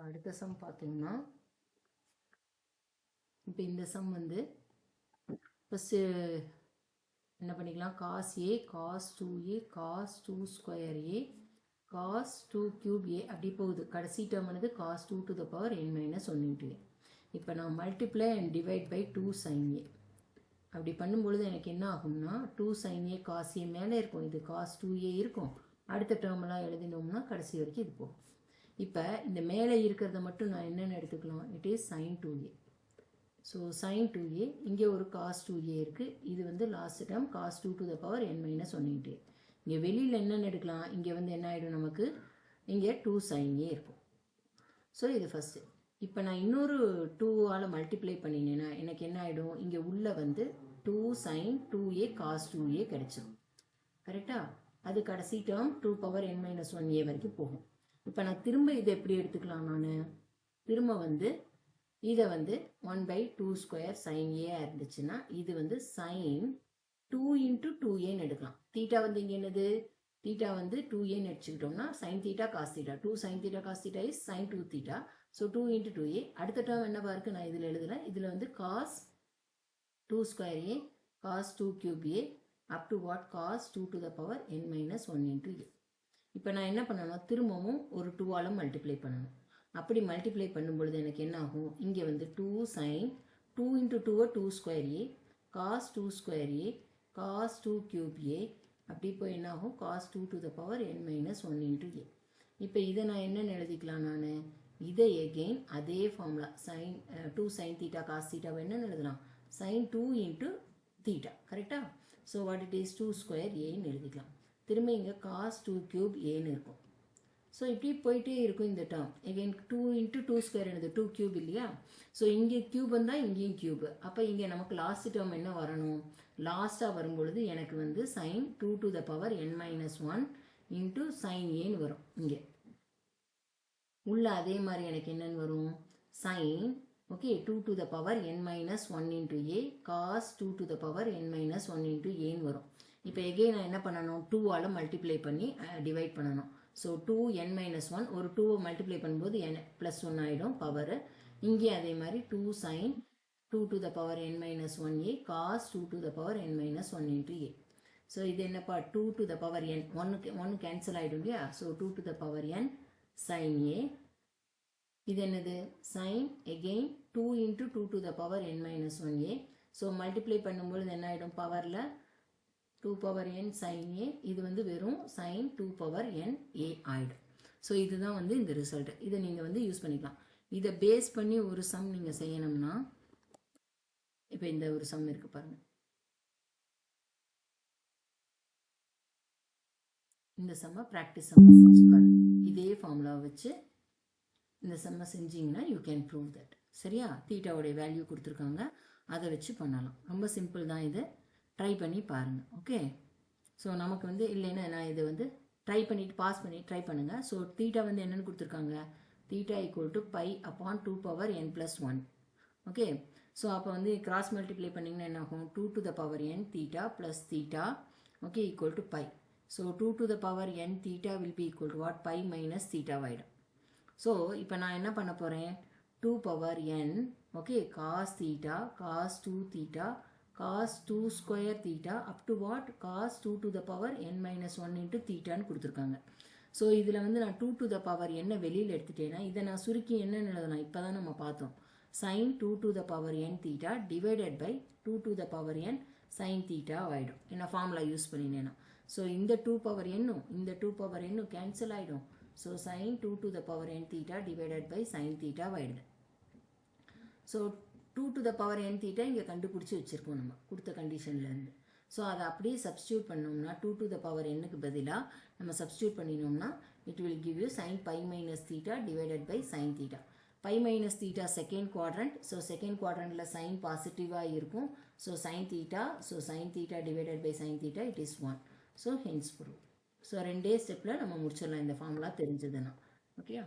அடுத்த சம் பார்த்தீங்கன்னா, இப்போ இந்த சம் வந்து ஃபஸ்ட்டு என்ன பண்ணிக்கலாம், cos a cos 2a cos 2 square a cos 2 cube a அப்படி போகுது. கடைசி டேர்ம் வந்து cos 2 to the power n minus 1 into a. இப்போ நான் multiply and divide by 2 sine a அப்படி பண்ணும்பொழுது எனக்கு என்ன ஆகும்னா 2 சைன் ஏ காஸ் ஏ மேலே இருக்கும், இது காஸ் 2a இருக்கும். அடுத்த டேர்மெல்லாம் எழுதினோம்னா கடைசி வரைக்கும் இது போகும். இப்போ இந்த மேலே இருக்கிறத மட்டும் நான் என்னென்னு எடுத்துக்கலாம், it is sine 2a. So sine 2a, இங்கே ஒரு காஸ் 2a இருக்குது. இது வந்து last term cos 2 to the power n minus 1 into. இங்கே வெளியில் என்னென்னு எடுக்கலாம், இங்கே வந்து என்ன ஆகிடும் நமக்கு, இங்கே 2 சைன் ஏ இருக்கும். ஸோ இது ஃபஸ்ட்டு. இப்போ நான் இன்னொரு 2ஆல் மல்டிப்ளை பண்ணினேன்னா எனக்கு என்ன ஆகிடும், இங்கே உள்ளே வந்து 2 சைன் 2a காஸ் 2a கிடைச்சிடும். கரெக்டாக? அது கடைசி term 2 power n minus 1a வரைக்கும் போகும். இப்போ நான் திரும்ப இதை எப்படி எடுத்துக்கலாம், நான் திரும்ப வந்து இதை வந்து 1/2 ஸ்கொயர் சைன் ஏ இருந்துச்சுன்னா இது வந்து சைன் 2 இன்ட்டு 2ஏன்னு எடுக்கலாம். தீட்டா வந்து இங்கே என்னது, தீட்டா வந்து 2ஏன்னு எடுத்துக்கிட்டோம்னா sine theta cos theta, 2 sine theta cos theta is sine 2 theta. So 2 into 2a. அடுத்த டேர்ம் என்னவா இருக்குது, நான் இதில் எழுதலை. இதில் வந்து cos 2 square a cos 2 cube a up to what cos 2 to the power n minus 1 into a. இப்போ நான் என்ன பண்ணணும், திரும்பவும் ஒரு 2ஆல் மல்டிப்ளை பண்ணணும். அப்படி மல்டிப்ளை பண்ணும்பொழுது எனக்கு என்ன ஆகும், இங்கே வந்து 2 sine 2 into 2 2 square a cos 2 square a cos 2 cube a அப்படி இப்போ என்ன ஆகும், cos 2 to the power n minus 1 into a. இப்போ இதை நான் என்னென்னு எழுதிக்கலாம், நான் இதை எகெயின் அதே formula sine 2 sine theta cos தீட்டாவை என்னென்னு எழுதலாம், சைன் 2 இன்ட்டு தீட்டா. கரெக்டாக? So what it is 2 square ஏன்னு எழுதிக்கலாம். திரும்ப இங்கே காஸ் 2 கியூப் ஏன்னு இருக்கும். ஸோ இப்படி போயிட்டே இருக்கும் இந்த டேர்ம். எகெயின் 2 இன்ட்டு 2 ஸ்கொயர் என்னது 2 கியூப் இல்லையா. ஸோ இங்கே கியூப் வந்தால் இங்கேயும் கியூப். அப்போ இங்கே நமக்கு லாஸ்ட் டேர்ம் என்ன வரணும், லாஸ்ட்டாக வரும்பொழுது எனக்கு வந்து sine 2 to the power n minus 1 into sine ஏன்னு வரும். இங்கே உள்ள அதே மாதிரி எனக்கு என்னென்னு வரும், sine okay 2 to the power n minus 1 into a cos 2 to the power n minus 1 into ஏன்னு வரும். இப்போ எகெயின் நான் என்ன பண்ணணும், 2ஆல் மல்டிப்ளை பண்ணி டிவைட் பண்ணணும். ஸோ 2n மைனஸ் 1 ஒரு 2 மல்டிப்ளை பண்ணும்போது n ப்ளஸ் 1 ஆகிடும் பவர். இங்கே அதே மாதிரி 2 sine 2 to the power n minus 1a cos 2 to the power n minus 1 into a. So இது என்னப்பா 2 டு த பவர் n, ஒன்று கேன்சல் ஆகிடும் இல்லையா. So 2 to the power n sine a. இது என்னது sine again 2 into 2 to the power n minus 1a. So multiply பண்ணும்பொழுது என்ன ஆகிடும், பவரில் 2 பவர் n sin a, இது வந்து வெறும் sin 2 பவர் n a ஆயிடும். ஸோ இதுதான் வந்து இந்த ரிசல்ட். இதை நீங்கள் வந்து யூஸ் பண்ணிக்கலாம். இதை பேஸ் பண்ணி ஒரு சம் நீங்கள் செய்யணும்னா, இப்போ இந்த ஒரு சம் இருக்கு பாருங்க. இந்த சம்மை ப்ராக்டிஸ் சம் இதே ஃபார்முலா வச்சு இந்த சம்மை செஞ்சீங்கன்னா யூ கேன் ப்ரூவ் தட். சரியா? தீட்டாவுடைய வேல்யூ கொடுத்துருக்காங்க, அதை வச்சு பண்ணலாம். ரொம்ப சிம்பிள் தான். இது ட்ரை பண்ணி பாருங்கள். ஓகே. ஸோ நமக்கு வந்து இல்லைன்னா நான் இதை வந்து ட்ரை பண்ணிவிட்டு பாஸ் பண்ணி ட்ரை பண்ணுங்கள். ஸோ தீட்டா வந்து என்னென்னு கொடுத்துருக்காங்க, theta equal to pi upon 2 power n plus 1. Okay. So அப்போ வந்து கிராஸ் மல்டிப்ளை பண்ணிங்கன்னா என்ன ஆகும், 2 to the power n theta plus theta okay equal to pi. So 2 to the power n theta will be equal to what, pi minus தீட்டாவாயிடும். So இப்போ நான் என்ன பண்ண போகிறேன், 2 power n okay cos theta cos 2 theta cos 2 square theta up to what cos 2 to the power n minus 1 into தீட்டான்னு கொடுத்துருக்காங்க. So இதில் வந்து நான் 2 டு த பவர் என்ன வெளியில் எடுத்துட்டேன்னா இதை நான் சுருக்கி என்னன்னு எழுதலாம், இப்போ தான் நம்ம பார்த்தோம், sine 2 to the power n theta divided by 2 to the power n sine theta ஆகிடும். என்ன ஃபார்முலா யூஸ் பண்ணினேன்னா. ஸோ இந்த 2 பவர் என்னும் இந்த 2 பவர் என்னும் கேன்சல் ஆகிடும். So sine 2 to the power n theta divided by sine theta ஆகிடுது. So 2 to the power n theta இங்கே கண்டுபிடிச்சி வச்சுருக்கோம் நம்ம கொடுத்த கண்டிஷன்லேருந்து. ஸோ அதை அப்படியே சப்ஸ்டியூட் பண்ணோம்னா 2 டு த பவர் n-க்கு பதிலாக நம்ம சப்ஸ்டியூட் பண்ணினோம்னா it will give you sine pi minus theta divided by sine theta. Pi minus theta second quadrant. So second குவாட்ரண்ட்டில் சைன் பாசிட்டிவாக இருக்கும். So sine theta, so sine theta divided by sine theta it is 1. So hence prove. So 2 ஸ்டெப்பில் நம்ம முடிச்சிடலாம் இந்த formula தெரிஞ்சதுன்னா. ஓகேயா?